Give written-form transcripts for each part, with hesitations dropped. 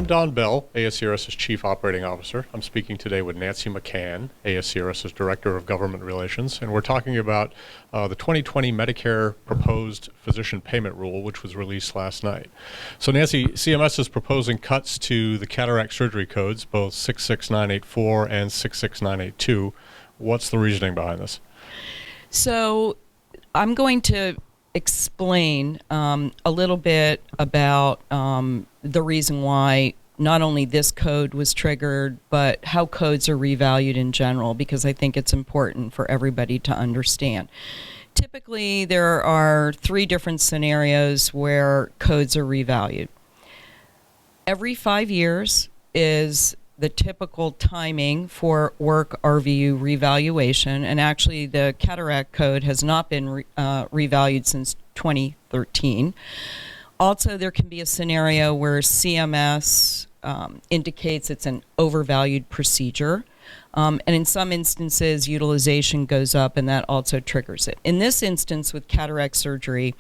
I'm Don Bell, ASCRS's Chief Operating Officer. I'm speaking today with Nancey McCann, ASCRS's Director of Government Relations, and we're talking about the 2020 Medicare Proposed Physician Payment Rule, which was released last night. So Nancey, CMS is proposing cuts to the cataract surgery codes, both 66984 and 66982. What's the reasoning behind this? So I'm going to explain a little bit about the reason why not only this code was triggered, but how codes are revalued in general, because I think it's important for everybody to understand. Typically, there are 3 different scenarios where codes are revalued. Every 5 years is the typical timing for work RVU revaluation, and actually the cataract code has not been revalued since 2013. Also, there can be a scenario where CMS indicates it's an overvalued procedure, and in some instances utilization goes up and that also triggers it. In this instance with cataract surgery,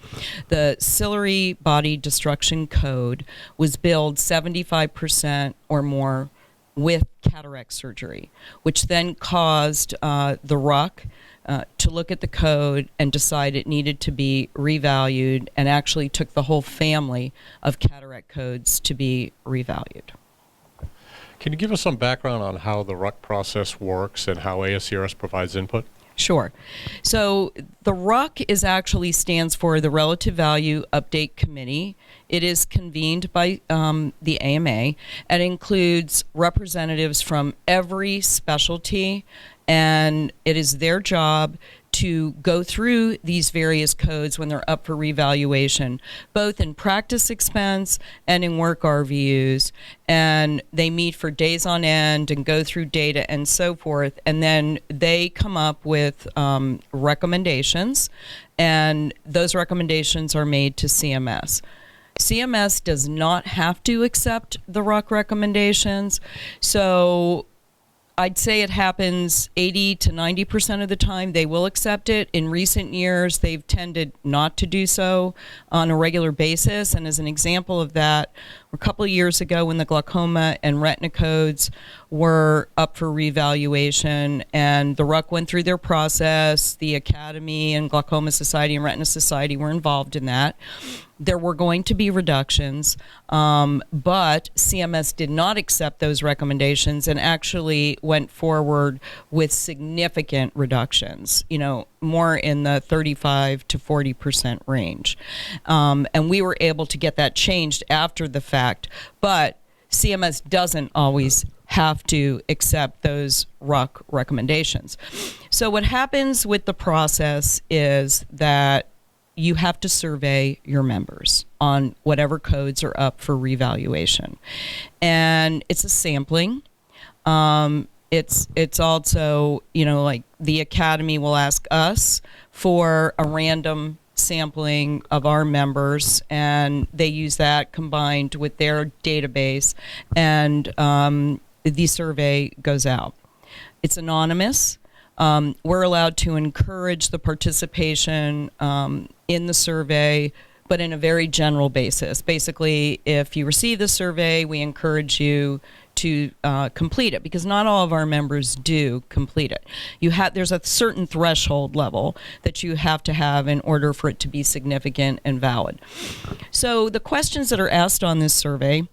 the ciliary body destruction code was billed 75% or more with cataract surgery, which then caused the RUC to look at the code and decide it needed to be revalued, and actually took the whole family of cataract codes to be revalued. Can you give us some background on how the RUC process works and how ASCRS provides input? Sure. So the RUC stands for the Relative Value Update Committee. It is convened by the AMA and includes representatives from every specialty, and it is their job to go through these various codes when they're up for revaluation, both in practice expense and in work RVUs. And they meet for days on end and go through data and so forth. And then they come up with recommendations, and those recommendations are made to CMS. CMS does not have to accept the RUC recommendations, so I'd say it happens 80 to 90% of the time they will accept it. In recent years, they've tended not to do so on a regular basis. And as an example of that, a couple of years ago when the glaucoma and retina codes were up for revaluation and the RUC went through their process, the Academy and Glaucoma Society and Retina Society were involved in that. There were going to be reductions, but CMS did not accept those recommendations and actually went forward with significant reductions, more in the 35 to 40% range. And we were able to get that changed after the fact, but CMS doesn't always have to accept those RUC recommendations. So what happens with the process is that you have to survey your members on whatever codes are up for revaluation. And it's a sampling. It's also, like the Academy will ask us for a random sampling of our members, and they use that combined with their database, and the survey goes out. It's anonymous. We're allowed to encourage the participation in the survey, but in a very general basis. Basically, if you receive the survey, we encourage you to complete it, because not all of our members do complete it. There's a certain threshold level that you have to have in order for it to be significant and valid. So the questions that are asked on this survey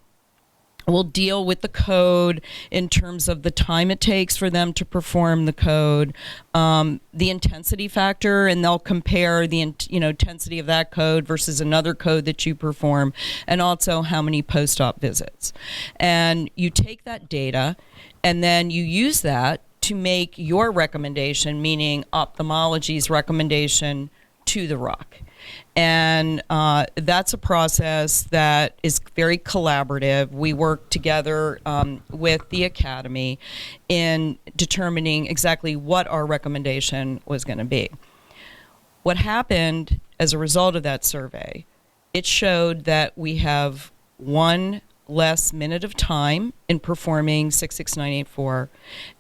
will deal with the code in terms of the time it takes for them to perform the code, the intensity factor, and they'll compare the intensity of that code versus another code that you perform, and also how many post-op visits. And you take that data, and then you use that to make your recommendation, meaning ophthalmology's recommendation, to the RUC. And that's a process that is very collaborative. We work together with the Academy in determining exactly what our recommendation was going to be. What happened as a result of that survey, it showed that we have one less minute of time in performing 66984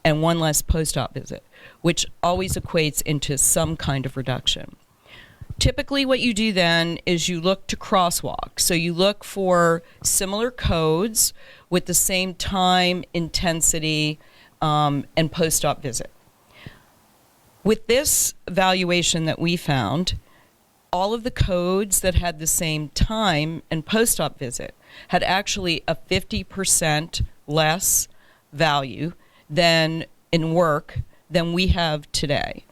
and one less post-op visit, which always equates into some kind of reduction. Typically what you do then is you look to crosswalk. So you look for similar codes with the same time, intensity, and post-op visit. With this valuation that we found, all of the codes that had the same time and post-op visit had actually a 50% less value than in work than we have today.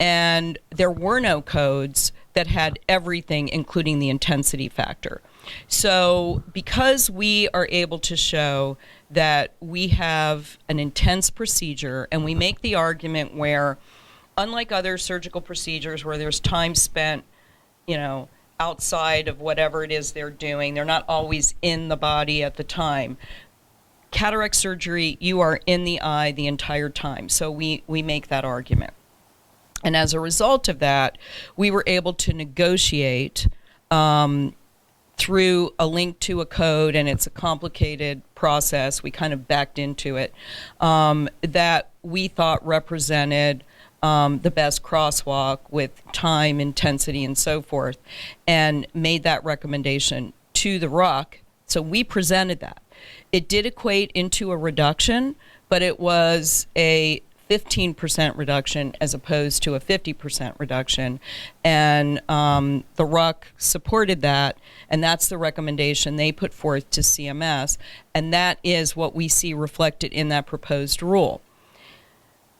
And there were no codes that had everything, including the intensity factor. So because we are able to show that we have an intense procedure, and we make the argument where, unlike other surgical procedures where there's time spent, outside of whatever it is they're doing, they're not always in the body at the time. Cataract surgery, you are in the eye the entire time. So we make that argument. And as a result of that, we were able to negotiate through a link to a code, and it's a complicated process. We kind of backed into it, that we thought represented the best crosswalk with time, intensity, and so forth, and made that recommendation to the RUC. So we presented that. It did equate into a reduction, but it was a 15% reduction as opposed to a 50% reduction. And the RUC supported that, and that's the recommendation they put forth to CMS, and that is what we see reflected in that proposed rule.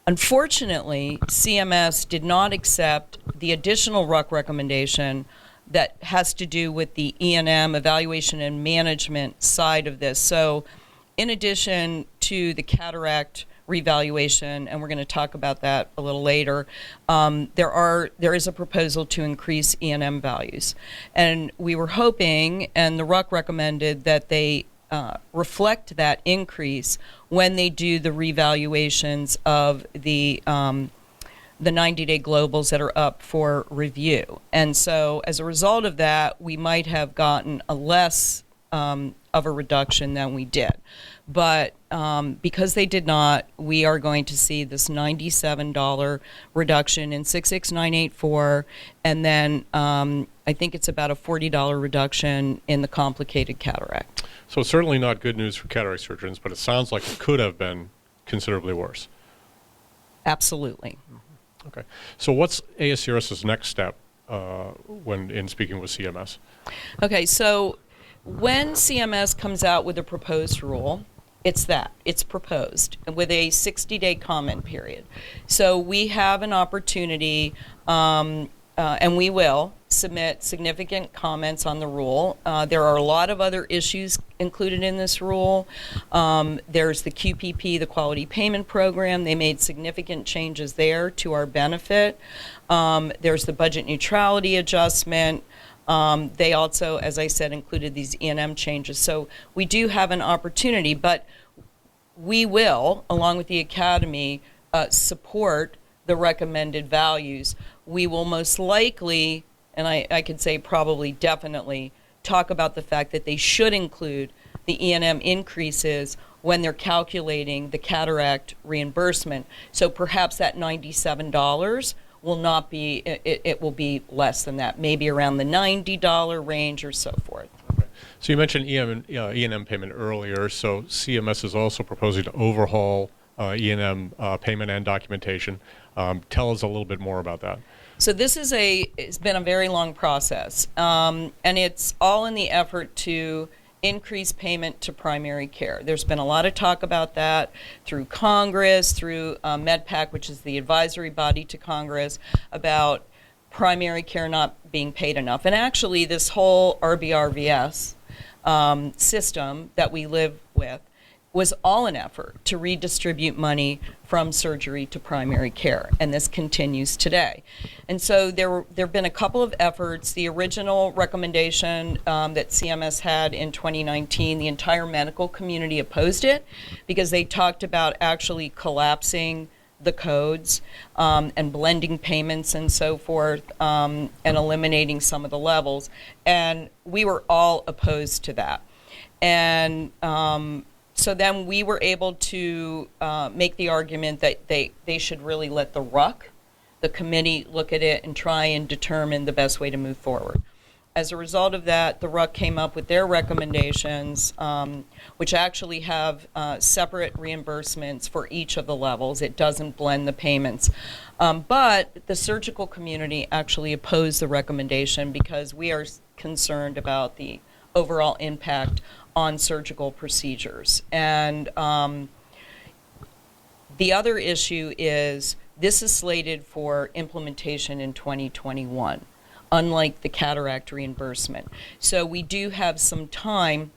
Unfortunately, CMS did not accept the additional RUC recommendation that has to do with the E&M, evaluation and management side of this. So in addition to the cataract revaluation, and we're going to talk about that a little later, there is a proposal to increase E&M values. And we were hoping, and the RUC recommended, that they reflect that increase when they do the revaluations of the 90-day globals that are up for review. And so as a result of that, we might have gotten a less of a reduction than we did. But because they did not, we are going to see this $97 reduction in 66984, and then I think it's about a $40 reduction in the complicated cataract. So it's certainly not good news for cataract surgeons, but it sounds like it could have been considerably worse. Absolutely. Okay. So what's ASCRS's next step when in speaking with CMS? Okay, so when CMS comes out with a proposed rule, it's proposed with a 60-day comment period. So we have an opportunity, and we will submit significant comments on the rule. There are a lot of other issues included in this rule. There's the QPP, the Quality Payment Program. They made significant changes there to our benefit. There's the budget neutrality adjustment. They also, as I said, included these E&M changes. So we do have an opportunity, but we will, along with the Academy, support the recommended values. We will most likely, and I could say probably definitely, talk about the fact that they should include the E&M increases when they're calculating the cataract reimbursement. So perhaps that $97 will not be, it will be less than that, maybe around the $90 range or so forth. Okay. So you mentioned E&M payment earlier, so CMS is also proposing to overhaul E&M payment and documentation. Tell us a little bit more about that. So this is it's been a very long process, and it's all in the effort to increase payment to primary care. There's been a lot of talk about that through Congress, through MedPAC, which is the advisory body to Congress, about primary care not being paid enough. And actually, this whole RBRVS system that we live with was all an effort to redistribute money from surgery to primary care, and this continues today. And so there have been a couple of efforts. The original recommendation that CMS had in 2019, the entire medical community opposed it because they talked about actually collapsing the codes and blending payments and so forth, and eliminating some of the levels. And we were all opposed to that. And so then we were able to make the argument that they should really let the RUC the committee look at it and try and determine the best way to move forward. As a result of that, the RUC came up with their recommendations, which actually have separate reimbursements for each of the levels. It doesn't blend the payments. But the surgical community actually opposed the recommendation because we are concerned about the overall impact on surgical procedures. And the other issue is this is slated for implementation in 2021. Unlike the cataract reimbursement. So we do have some time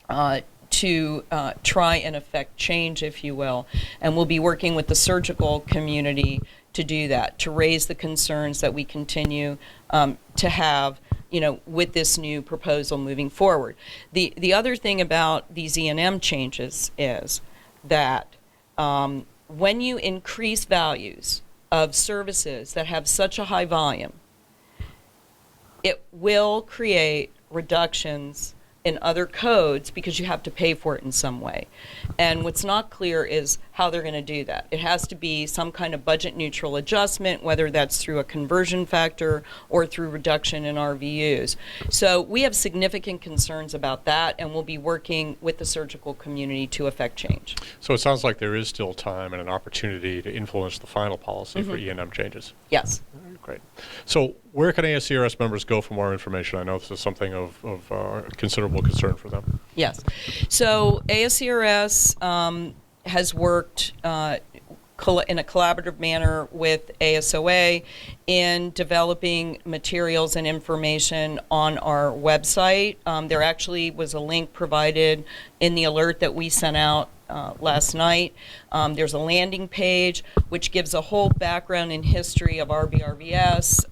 to try and affect change, if you will, and we'll be working with the surgical community to do that, to raise the concerns that we continue to have, with this new proposal moving forward. The other thing about these E&M changes is that when you increase values of services that have such a high volume, it will create reductions in other codes because you have to pay for it in some way. And what's not clear is how they're going to do that. It has to be some kind of budget neutral adjustment, whether that's through a conversion factor or through reduction in RVUs. So we have significant concerns about that, and we'll be working with the surgical community to affect change. So it sounds like there is still time and an opportunity to influence the final policy for E&M changes. Yes. Great. So where can ASCRS members go for more information? I know this is something of considerable concern for them. Yes. So ASCRS has worked in a collaborative manner with ASOA in developing materials and information on our website. There actually was a link provided in the alert that we sent out last night. There's a landing page which gives a whole background and history of RBRVS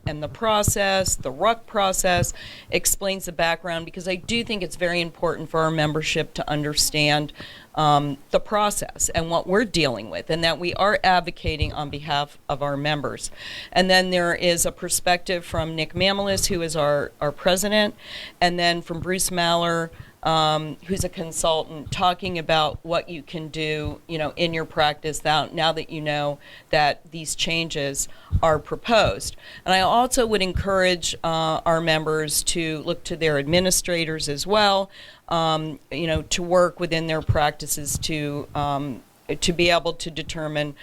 and the process, the RUC process, explains the background because I do think it's very important for our membership to understand the process and what we're dealing with, and that we are advocating on behalf of our members. And then there is a perspective from Nick Mamalis, who is our president, and then from Bruce Maller, who's a consultant, talking about what you can do, in your practice now that you know that these changes are proposed. And I also would encourage our members to look to their administrators as well, to work within their practices to be able to determine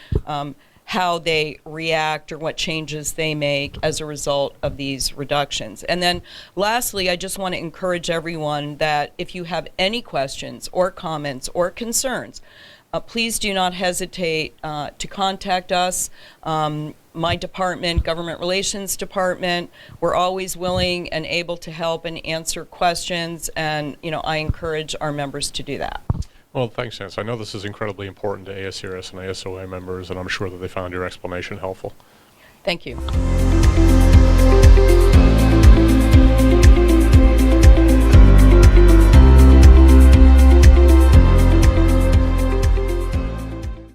how they react or what changes they make as a result of these reductions. And then lastly, I just want to encourage everyone that if you have any questions or comments or concerns, please do not hesitate to contact us. My department, Government Relations Department, we're always willing and able to help and answer questions, and I encourage our members to do that. Well, thanks, Nancy. I know this is incredibly important to ASCRS and ASOA members, and I'm sure that they found your explanation helpful. Thank you.